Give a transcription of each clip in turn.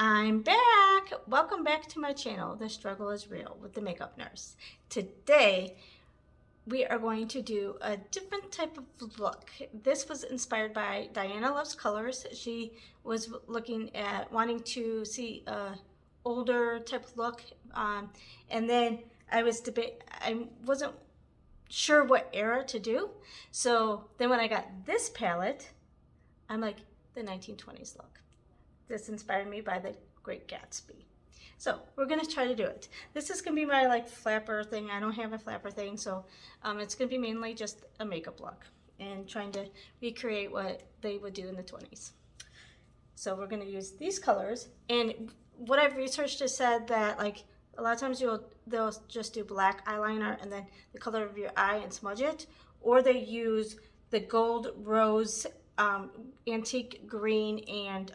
I'm back! Welcome back to my channel, The Struggle is Real with the Makeup Nurse. Today, we are going to do a different type of look. This was inspired by Diana Loves Colors. She was looking at wanting to see a older type of look. And then I wasn't sure what era to do. So then when I got this palette, I'm like, the 1920s look. This inspired me by the Great Gatsby. So we're gonna try to do it. This is gonna be my flapper thing. I don't have a flapper thing, so it's gonna be mainly just a makeup look and trying to recreate what they would do in the 20s. So we're gonna use these colors, and what I've researched has said that a lot of times they'll just do black eyeliner and then the color of your eye and smudge it, or they use the gold, rose, antique green, and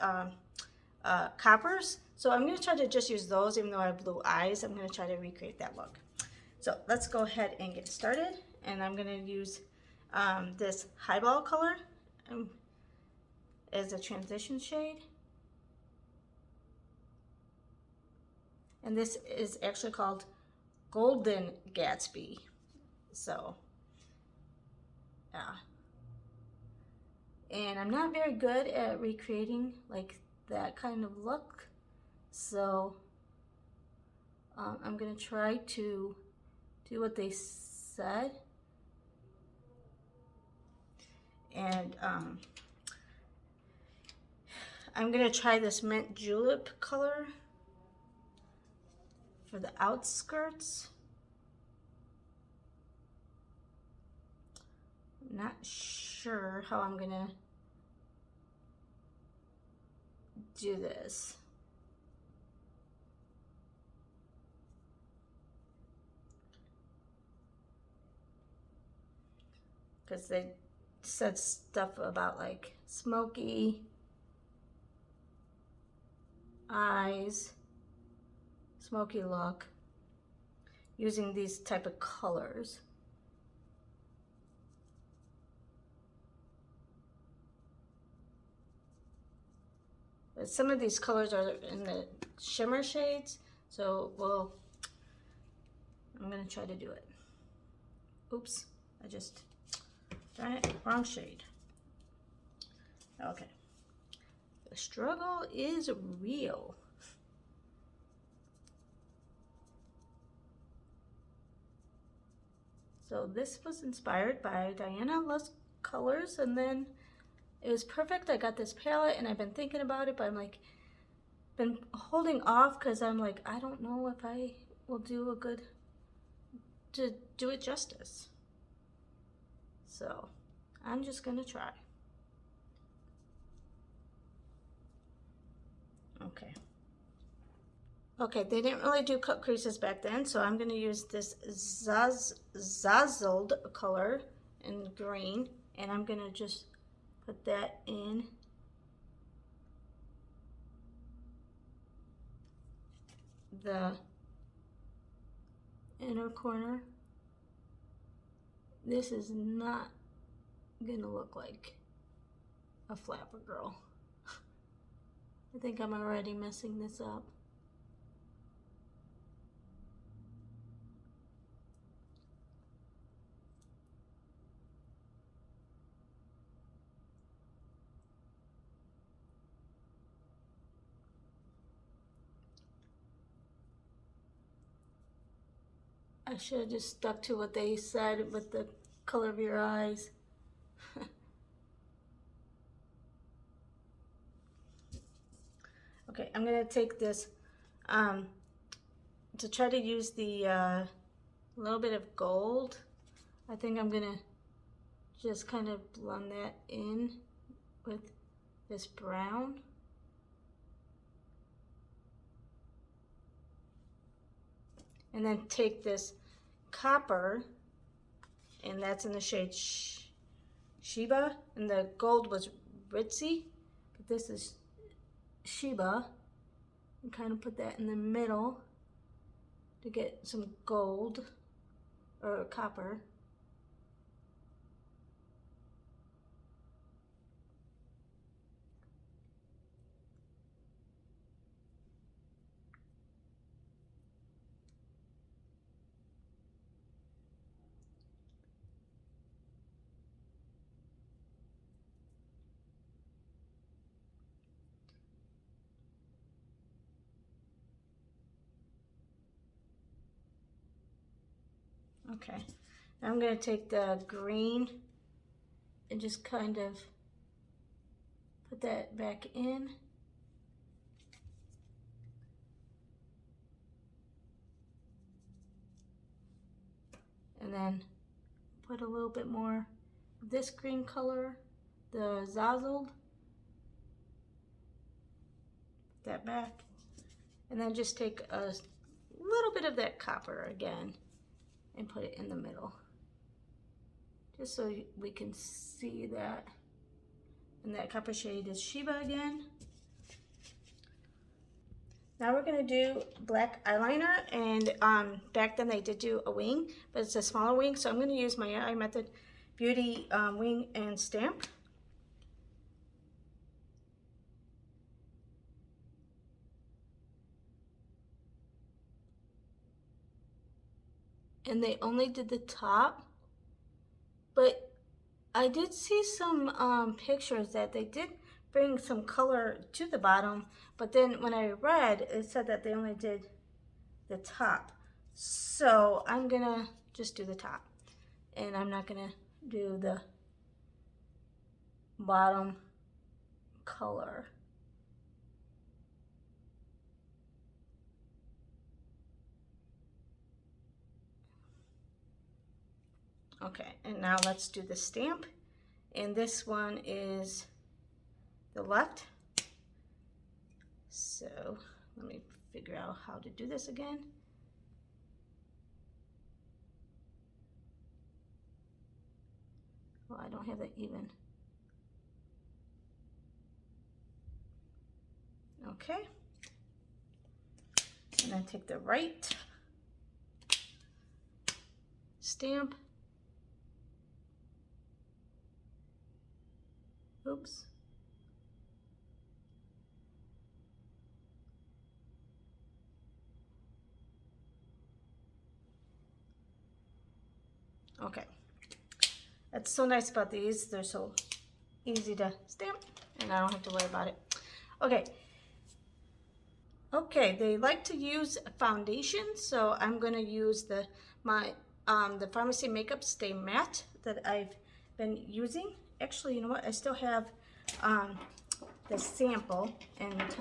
coppers. So I'm going to try to just use those, even though I have blue eyes. I'm going to try to recreate that look. So let's go ahead and get started. And I'm going to use this highball color as a transition shade. And this is actually called Golden Gatsby. So, yeah. And I'm not very good at recreating that kind of look, so I'm gonna try to do what they said, and I'm gonna try this mint julep color for the outskirts. I'm not sure how I'm gonna do this. Because they said stuff about smoky eyes, smoky look, using these type of colors. But some of these colors are in the shimmer shades, so I'm gonna try to do it. Oops, darn it, wrong shade. Okay, the struggle is real. So this was inspired by Diana Loves Colors, and then it was perfect. I got this palette and I've been thinking about it, but I'm been holding off because I'm I don't know if I will do to do it justice. So I'm just gonna try. Okay, they didn't really do cut creases back then, so I'm gonna use this Zazzled color in green, and I'm gonna just put that in the inner corner. This is not gonna look like a flapper girl. I think I'm already messing this up. I should have just stuck to what they said with the color of your eyes. Okay, I'm gonna take this to try to use the little bit of gold. I think I'm gonna just kind of blend that in with this brown. And then take this copper, and that's in the shade Sheba, and the gold was Ritzy, but this is Sheba, and kind of put that in the middle to get some gold or copper. Okay, now I'm going to take the green and just kind of put that back in. And then put a little bit more of this green color, the Zazzled. Put that back. And then just take a little bit of that copper again and put it in the middle. Just so we can see that. And that copper shade is Shiba again. Now we're gonna do black eyeliner, and back then they did do a wing, but it's a smaller wing, so I'm gonna use my iMethod Beauty wing and stamp. And they only did the top, but I did see some pictures that they did bring some color to the bottom, but then when I read, it said that they only did the top. So I'm gonna just do the top, and I'm not gonna do the bottom color. Okay, and now let's do the stamp. And this one is the left. So let me figure out how to do this again. Well, I don't have that even. Okay. And then take the right stamp. Oops. Okay. That's so nice about these. They're so easy to stamp, and I don't have to worry about it. Okay. Okay, they like to use foundation, so I'm gonna use the Farmacy Makeup Stay Matte that I've been using. Actually, you know what? I still have the sample, and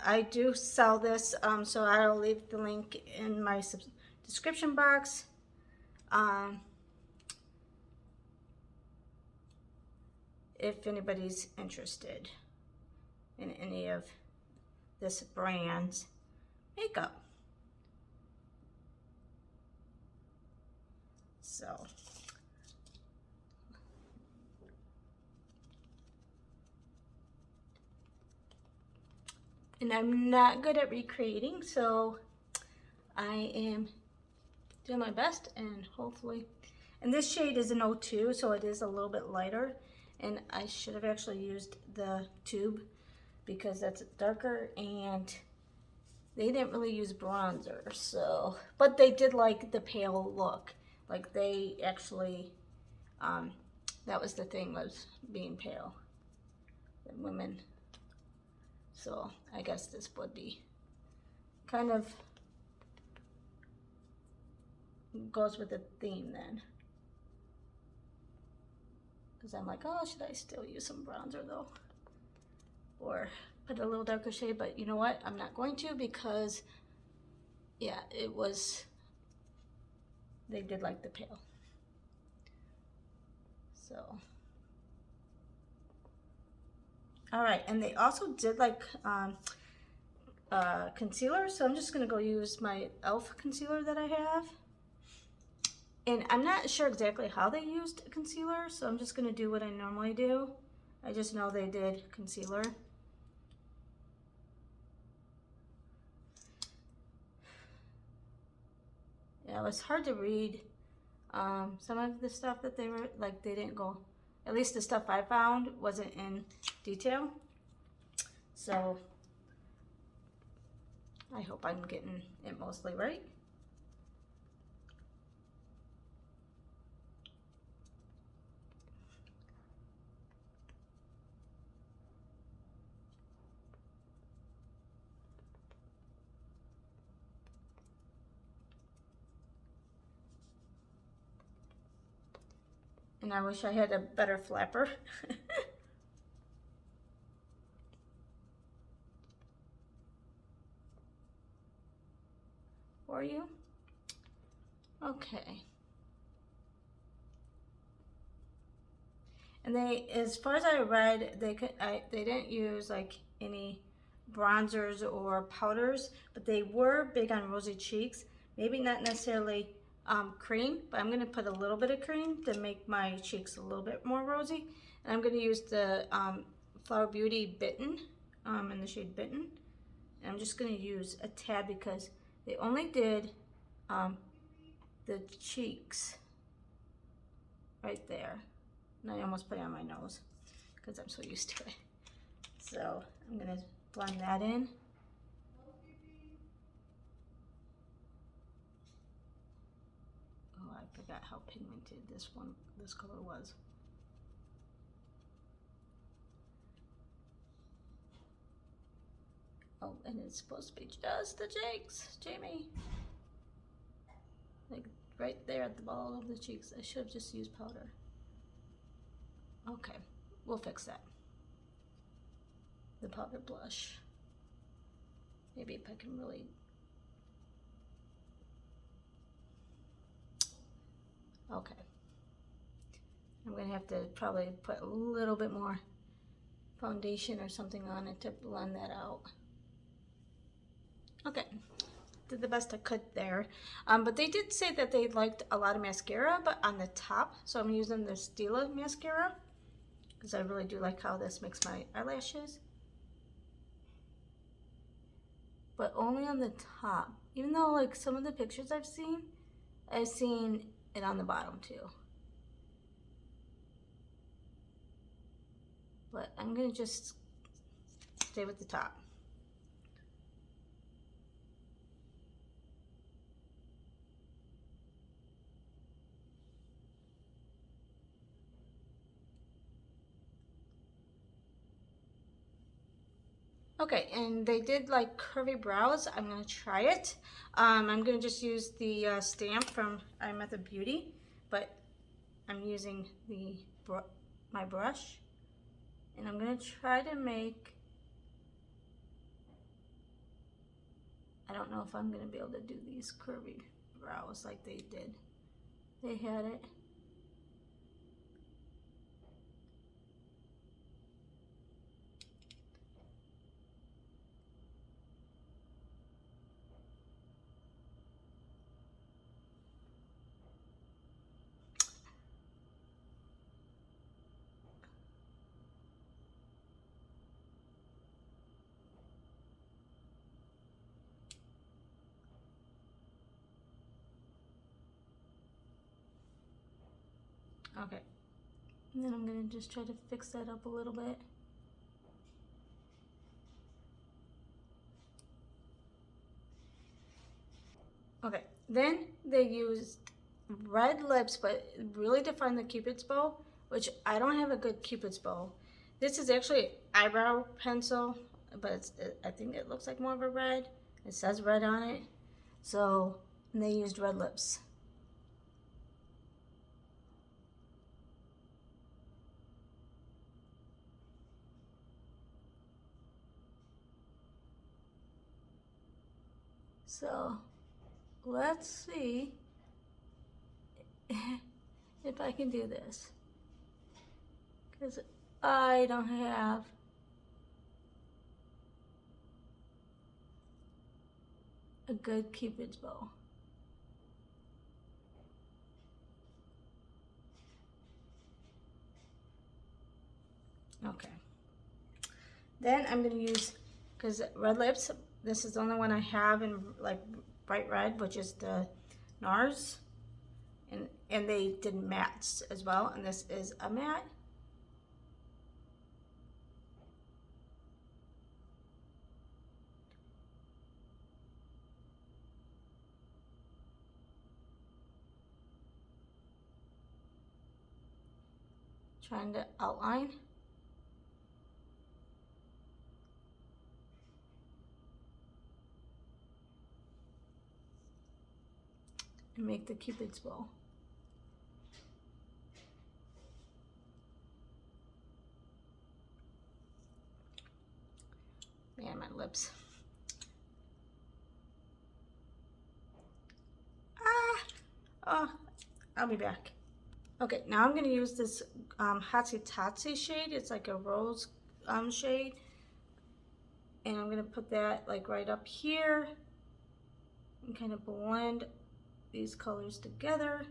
I do sell this, so I'll leave the link in my description box. If anybody's interested in any of this brand's makeup. So and I'm not good at recreating, so I am doing my best, and hopefully, and this shade is an 02, so it is a little bit lighter, and I should have actually used the tube because that's darker, and they didn't really use bronzer, so, but they did like the pale look. Like they actually, that was the thing, was being pale, the women. So I guess this would be kind of goes with the theme then. Because I'm like, oh, should I still use some bronzer though? Or put a little darker shade, but you know what? I'm not going to, because yeah, it was, they did like the pale. So, all right, and they also did like concealer, so I'm just gonna go use my e.l.f. concealer that I have. And I'm not sure exactly how they used concealer, so I'm just gonna do what I normally do. I just know they did concealer. Yeah, it was hard to read some of the stuff that they were, like they didn't go, at least the stuff I found wasn't in detail. So I hope I'm getting it mostly right. And I wish I had a better flapper. For you. Okay. And they, as far as I read, they didn't use like any bronzers or powders, but they were big on rosy cheeks. Maybe not necessarily cream, but I'm gonna put a little bit of cream to make my cheeks a little bit more rosy. And I'm gonna use the Flower Beauty Bitten in the shade Bitten. And I'm just gonna use a tad because they only did the cheeks right there. And I almost put it on my nose because I'm so used to it. So I'm gonna blend that in. Oh, I forgot how pigmented this color was. Oh, and it's supposed to be just the cheeks, Jamie. Like right there at the ball of the cheeks. I should have just used powder. Okay, we'll fix that. The powder blush. Maybe if I can really. Okay. I'm gonna have to probably put a little bit more foundation or something on it to blend that out. Okay, did the best I could there. But they did say that they liked a lot of mascara, but on the top. So I'm using the Stila mascara because I really do like how this makes my eyelashes. But only on the top. Even though like some of the pictures I've seen it on the bottom too. But I'm gonna just stay with the top. Okay, and they did like curvy brows. I'm gonna try it. I'm gonna just use the stamp from iMethod Beauty, but I'm using my brush, and I'm gonna try to make. I don't know if I'm gonna be able to do these curvy brows like they did. They had it. Okay, and then I'm gonna just try to fix that up a little bit. Okay, then they used red lips, but really defined the Cupid's bow, which I don't have a good Cupid's bow. This is actually eyebrow pencil, but I think it looks like more of a red. It says red on it. So they used red lips. So let's see if I can do this. Because I don't have a good Cupid's bow. Okay. Then I'm gonna use, because red lips, this is the only one I have in like bright red, which is the NARS. And they did mattes as well, and this is a matte. Trying to outline. And make the Cupid's bow. Man, my lips. Oh, I'll be back. Okay, now I'm going to use this Hatsy shade. It's like a rose shade. And I'm going to put that like right up here and kind of blend these colors together.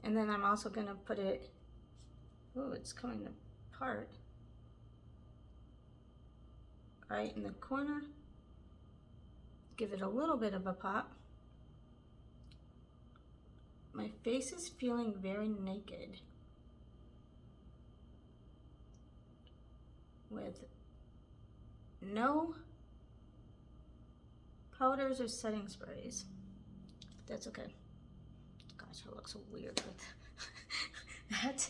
And then I'm also going to put it, oh, it's coming apart, right in the corner. Give it a little bit of a pop. My face is feeling very naked with no powders or setting sprays. That's okay. Gosh, I look so weird with that.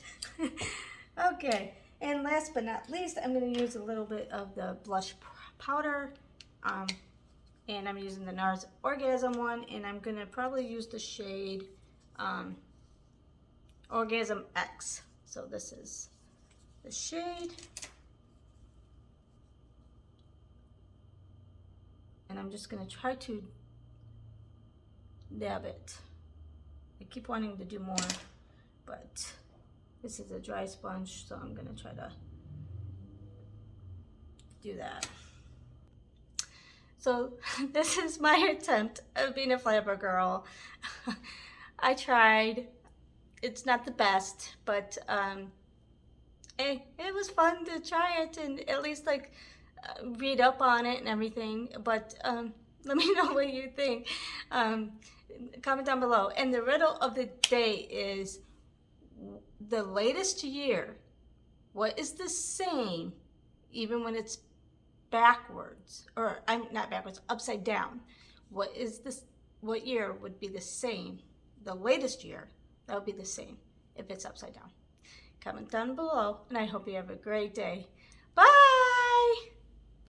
Okay, and last but not least, I'm going to use a little bit of the blush powder. And I'm using the NARS Orgasm one, and I'm going to probably use the shade Orgasm X. So this is the shade. And I'm just going to try to dab it. I keep wanting to do more, but this is a dry sponge, so I'm going to try to do that. So this is my attempt of being a flapper girl. I tried. It's not the best, but it was fun to try it and at least like read up on it and everything. But let me know what you think. Comment down below. And the riddle of the day is the latest year. What is the same even when it's backwards, or I'm not backwards, upside down? What is this? What year would be the same? The latest year that would be the same if it's upside down. Comment down below, and I hope you have a great day. Bye.